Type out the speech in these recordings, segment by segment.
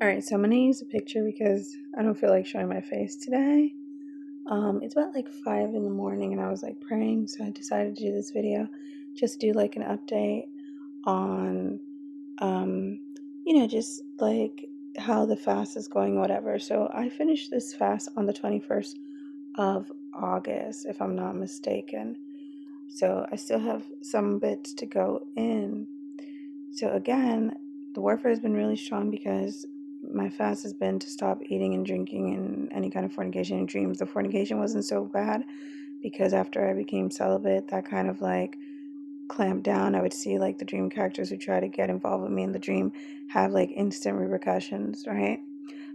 Alright, so I'm gonna use a picture because I don't feel like showing my face today. It's about like 5 in the morning and I was like praying, so I decided to do this video. Just do like an update on just like how the fast is going, whatever. So I finished this fast on the 21st of August, if I'm not mistaken. So I still have some bits to go in. So again, the warfare has been really strong because my fast has been to stop eating and drinking and any kind of fornication and dreams. The fornication wasn't so bad because after I became celibate, that kind of like clamped down. I would see like the dream characters who try to get involved with me in the dream have like instant repercussions, right?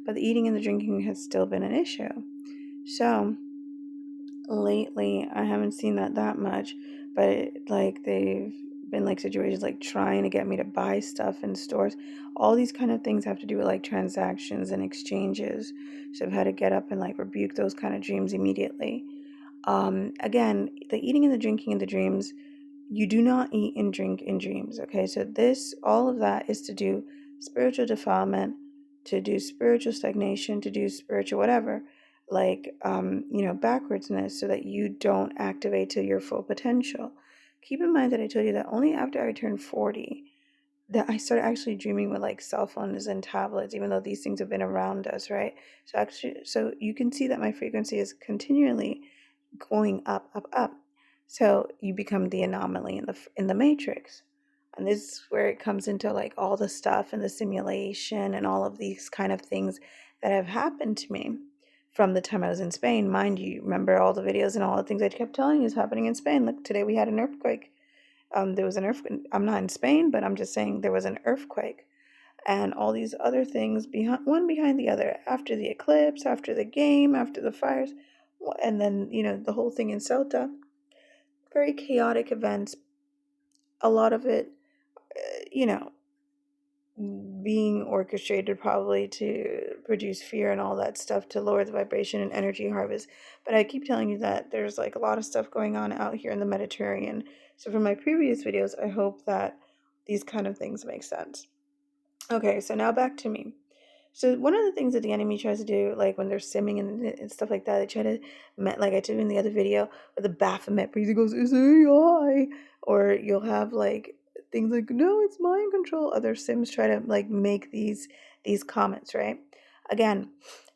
But the eating and the drinking has still been an issue. So lately, I haven't seen that much, but like they've been like situations like trying to get me to buy stuff in stores. All these kind of things have to do with like transactions and exchanges. So I've had to get up and like rebuke those kind of dreams immediately. Again, the eating and the drinking and the dreams, you do not eat and drink in dreams. Okay, so this all of that is to do spiritual defilement, to do spiritual stagnation, to do spiritual whatever, like backwardsness, so that you don't activate to your full potential. Keep in mind that I told you that only after I turned 40 that I started actually dreaming with like cell phones and tablets, even though these things have been around us, right? So you can see that my frequency is continually going up, up, up. So you become the anomaly in the matrix. And this is where it comes into like all the stuff and the simulation and all of these kind of things that have happened to me from the time I was in Spain. Mind you, remember all the videos and all the things I kept telling you is happening in Spain. Look, today we had an earthquake. There was an earthquake. I'm not in Spain, but I'm just saying there was an earthquake and all these other things behind one behind the other, after the eclipse, after the game, after the fires, and then the whole thing in Celta. Very chaotic events. A lot of it, you know, being orchestrated probably to produce fear and all that stuff to lower the vibration and energy harvest. But I keep telling you that there's like a lot of stuff going on out here in the Mediterranean. So from my previous videos, I hope that these kind of things make sense. Okay, so now back to me. So one of the things that the enemy tries to do, like when they're simming and stuff like that, they try to, like I did in the other video, with the Baphomet priest, he goes, "It's AI," or you'll have like things like, "No, it's mind control." Other sims try to like make these comments, right? Again,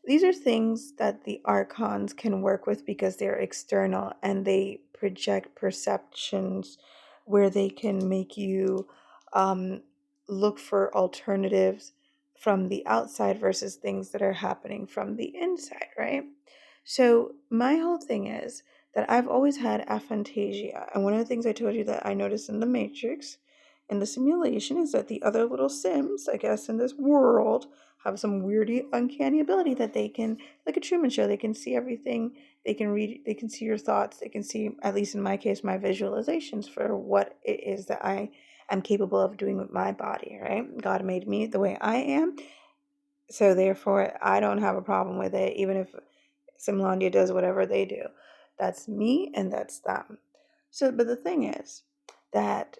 these are things that the archons can work with because they're external and they project perceptions where they can make you um, look for alternatives from the outside versus things that are happening from the inside, right? So my whole thing is that I've always had aphantasia. And one of the things I told you that I noticed in the Matrix, in the simulation, is that the other little Sims, I guess, in this world have some weirdy, uncanny ability that they can, like a Truman Show, they can see everything, they can read, they can see your thoughts, they can see, at least in my case, my visualizations for what it is that I am capable of doing with my body, right? God made me the way I am. So therefore, I don't have a problem with it, even if Simlandia does whatever they do. That's me and that's them. So, but the thing is that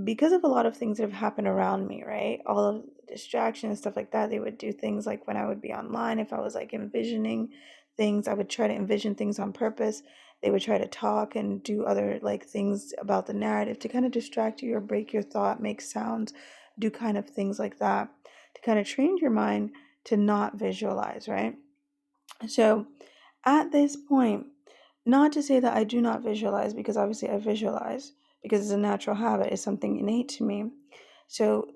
because of a lot of things that have happened around me, right? All of the distraction and stuff like that, they would do things like when I would be online, if I was like envisioning things, I would try to envision things on purpose. They would try to talk and do other like things about the narrative to kind of distract you or break your thought, make sounds, do kind of things like that to kind of train your mind to not visualize, right? So at this point, not to say that I do not visualize, because obviously I visualize because it's a natural habit, it's something innate to me. So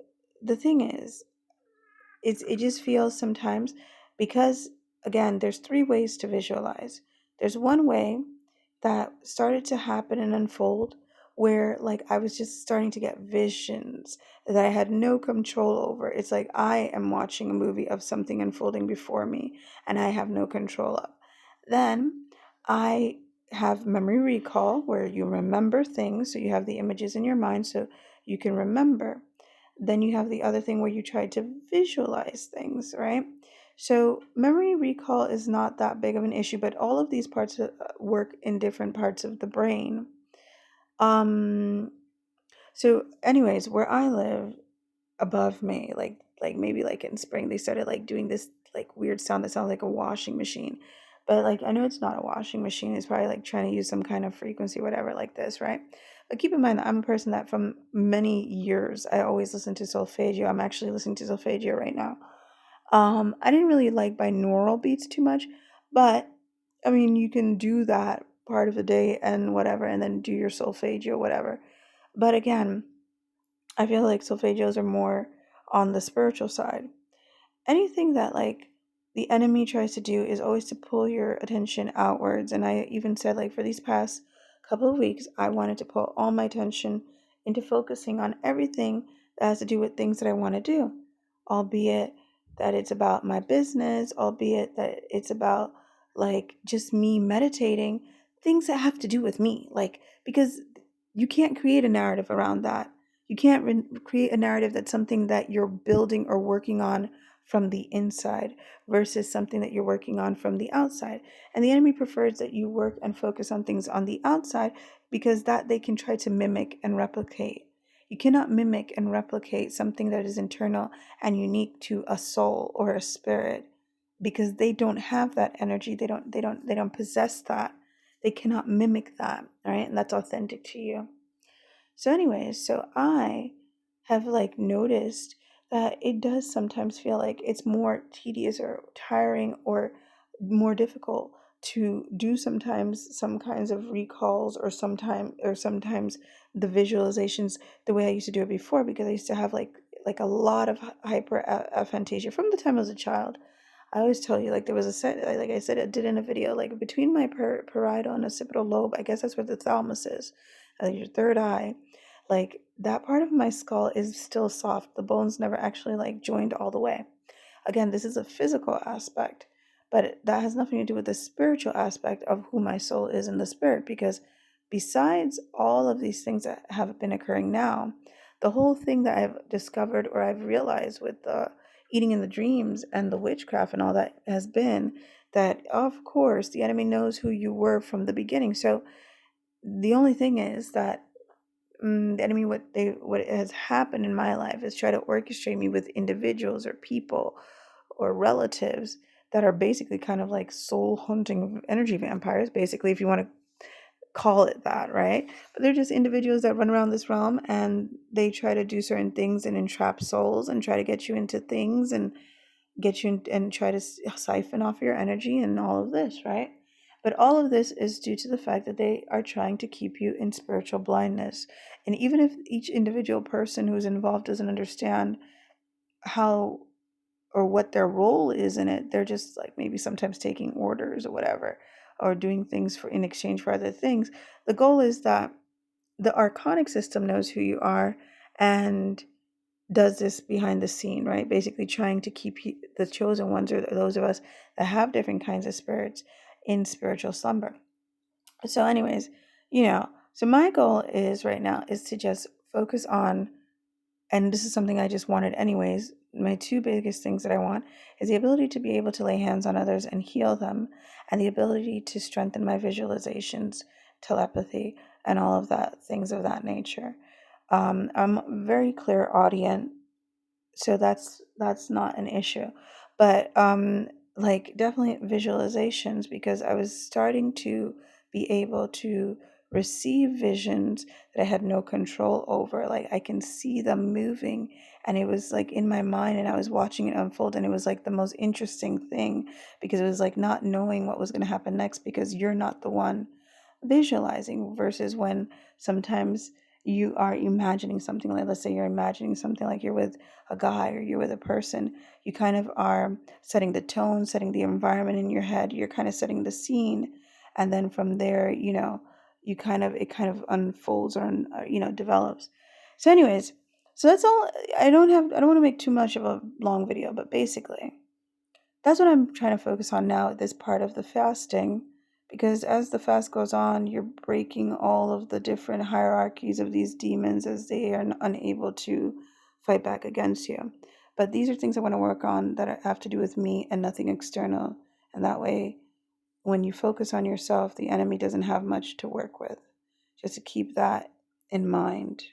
the thing is, it just feels sometimes because again, there's three ways to visualize. There's one way that started to happen and unfold where like I was just starting to get visions that I had no control over. It's like I am watching a movie of something unfolding before me and I have no control of. Then I have memory recall where you remember things, so you have the images in your mind so you can remember. Then you have the other thing where you try to visualize things, right? So memory recall is not that big of an issue, but all of these parts work in different parts of the brain. Um, so anyways, where I live above me, like maybe like in spring they started like doing this like weird sound that sounds like a washing machine. But like I know it's not a washing machine. It's probably like trying to use some kind of frequency, whatever, like this, right? But keep in mind that I'm a person that from many years I always listen to solfeggio. I'm actually listening to solfeggio right now. I didn't really like binaural beats too much, but I mean you can do that part of the day and whatever, and then do your solfeggio, whatever. But again, I feel like solfeggios are more on the spiritual side. Anything that like the enemy tries to do is always to pull your attention outwards. And I even said like for these past couple of weeks I wanted to put all my attention into focusing on everything that has to do with things that I want to do, albeit that it's about my business, albeit that it's about like just me meditating, things that have to do with me, like because you can't create a narrative around that. You can't create a narrative that's something that you're building or working on from the inside versus something that you're working on from the outside. And the enemy prefers that you work and focus on things on the outside because that they can try to mimic and replicate. You cannot mimic and replicate something that is internal and unique to a soul or a spirit because they don't have that energy. They don't possess that. They cannot mimic that, all right? And that's authentic to you. So, anyways, so I have like noticed that it does sometimes feel like it's more tedious or tiring or more difficult to do sometimes some kinds of recalls or sometimes the visualizations the way I used to do it before because I used to have like a lot of hyper aphantasia from the time I was a child. I always tell you, like there was a set, like I said, I did in a video, like between my parietal and occipital lobe. I guess that's where the thalamus is, your third eye. Like that part of my skull is still soft. The bones never actually like joined all the way. Again, this is a physical aspect, but that has nothing to do with the spiritual aspect of who my soul is in the spirit. Because besides all of these things that have been occurring now, the whole thing that I've discovered or I've realized with the eating in the dreams and the witchcraft and all that has been that, of course, the enemy knows who you were from the beginning. So the only thing is that the enemy, what has happened in my life is try to orchestrate me with individuals or people or relatives that are basically kind of like soul hunting energy vampires, basically, if you want to call it that, right? But they're just individuals that run around this realm and they try to do certain things and entrap souls and try to get you into things and get you in, and try to siphon off your energy and all of this, right? But all of this is due to the fact that they are trying to keep you in spiritual blindness. And even if each individual person who's involved doesn't understand how or what their role is in it, they're just like maybe sometimes taking orders or whatever, or doing things for in exchange for other things. The goal is that the archonic system knows who you are and does this behind the scene, right? Basically trying to keep the chosen ones or those of us that have different kinds of spirits in spiritual slumber. So, anyways, so my goal is right now is to just focus on, and this is something I just wanted anyways. My two biggest things that I want is the ability to be able to lay hands on others and heal them, and the ability to strengthen my visualizations, telepathy, and all of that things of that nature. I'm very clairaudient, so that's not an issue. But like definitely visualizations, because I was starting to be able to receive visions that I had no control over. Like I can see them moving, and it was like in my mind, and I was watching it unfold, and it was like the most interesting thing because it was like not knowing what was going to happen next because you're not the one visualizing versus when sometimes you are imagining something, like let's say you're imagining something like you're with a guy or you're with a person, you kind of are setting the tone, setting the environment in your head, you're kind of setting the scene, and then from there, you kind of it kind of unfolds or develops. So anyways, so that's all. I don't want to make too much of a long video, but basically that's what I'm trying to focus on now at this part of the fasting, because as the fast goes on, you're breaking all of the different hierarchies of these demons as they are unable to fight back against you. But these are things I want to work on that have to do with me and nothing external. And that way, when you focus on yourself, the enemy doesn't have much to work with. Just to keep that in mind.